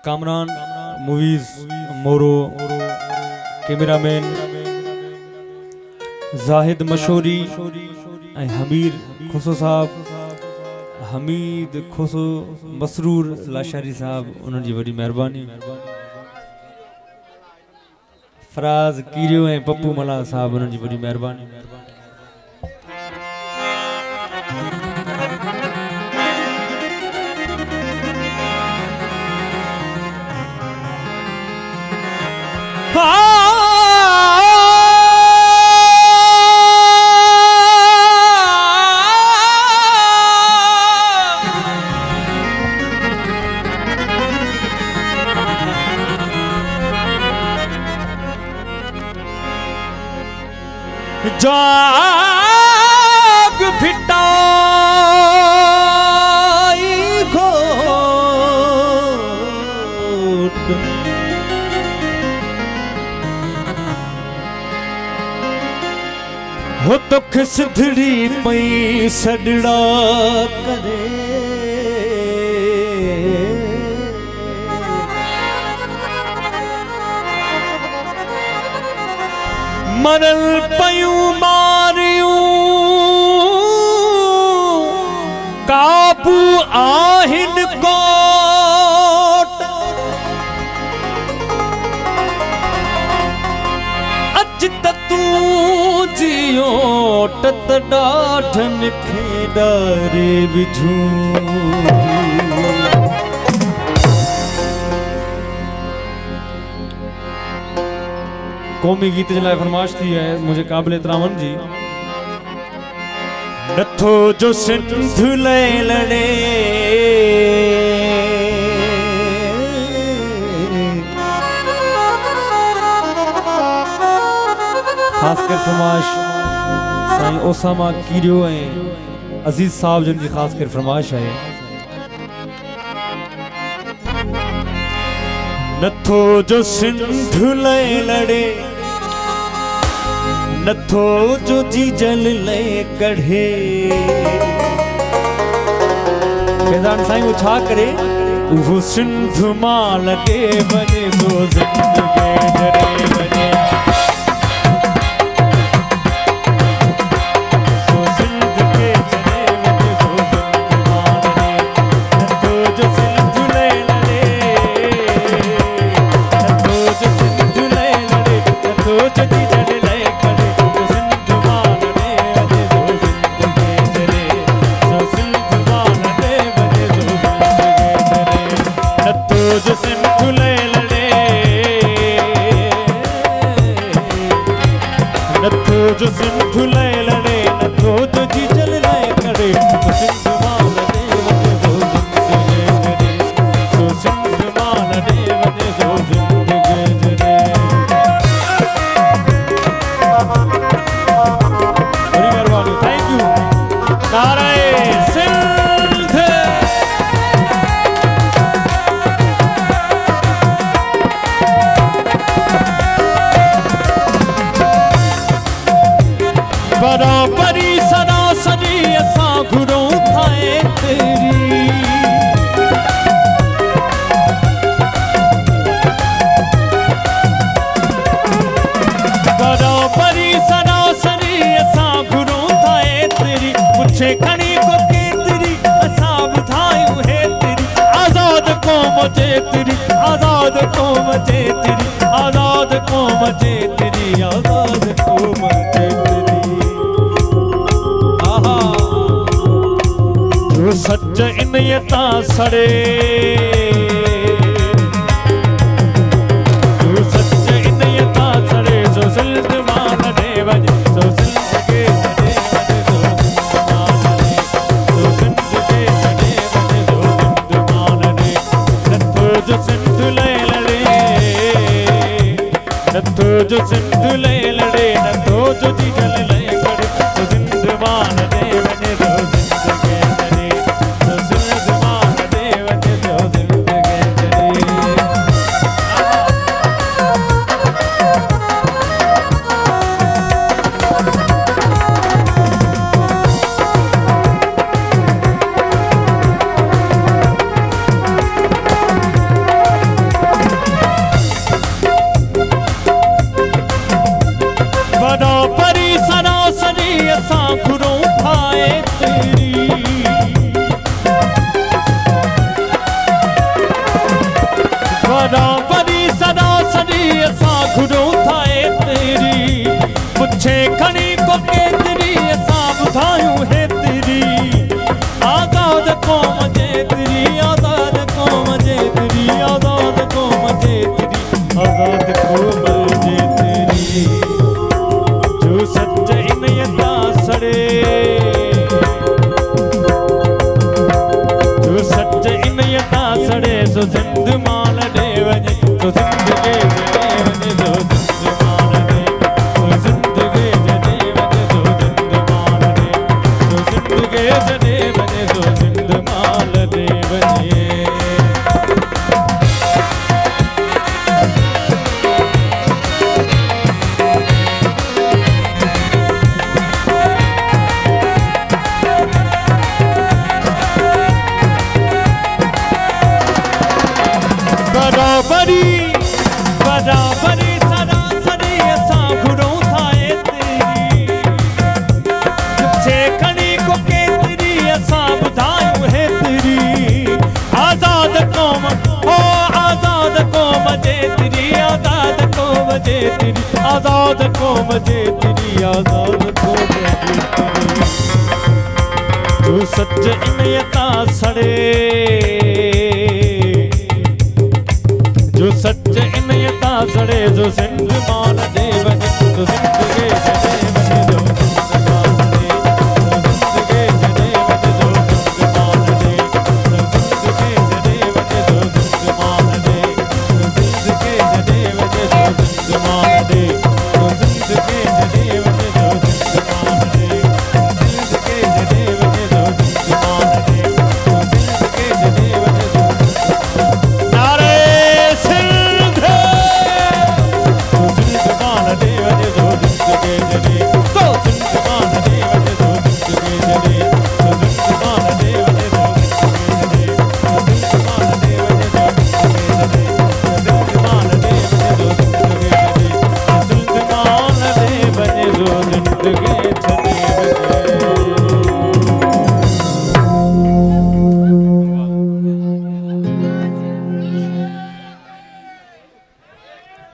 Kamran movies मोरो cameraman Zahid मशोरी Hamir खोसो साहब हमीद खोसो मसरूर लाशारी साहब उन्होंने जी बड़ी मेहरबानी फराज कीरियो ऐं पप्पू मला साहब उन्होंने जी बड़ी मेहरबानी जाग फिटाई घोट हो तो खिसधड़ी पई सड़ड़ा करे मनल पयूं मारियूं काबू आहिन कोट अच त तूं जियो टत ॾाढन खे ॾारे विझूं कौमी गीत जे लाइ फरमाइश थी है मुझे काबिल एतरामन जी नथो जो सिंध ले लड़े खास कर फरमाइश साईं ओसामा कीरियो ऐं अजीज साहब जन जी खास कर फरमाइश है नथो जो सिंध ले लड़े नथो जो जी जल ले कढ़े फैजान साईं वो छा करे वो सिंध मां लगे बने तो जिंदगी जरे बने जो सिंध ले लड़े नथो जो जी जल ले करे तो सिंध मां लड़े वने जो जिंदगी जरे तो सिंध मां लड़े वने जो जिंदगी जरे बड़ी मेहरबानी थैंक यू नाराए सिंध बराबरी सरासरी असां घुरूं थाए तेरी बराबरी सरासरी असां घुरूं थाए तेरी पुछे खणी को केतरी असां ॿुधायूं हे तेरी आज़ाद क़ौम जे तेरी आज़ाद क़ौम जे तेरी आज़ाद क़ौम जे तेरी आज़ाद क़ौम जे सच इन यता सड़े सच इन यता सड़े जो सिंध मां लड़े वञे जो सिंध के छॾे वञे जो सिंध मां लड़े जो सिंध के छॾे वञे जो सिंध मां लड़े नथो जो सिंध ले लड़े नथो जो सिंध ले लड़े नथो जो जी जल ले करे जो सिंध मां लड़े वञे जो आजाद कौम जे तेरी आजाद कौम जे तेरी तू सच इनयता सड़े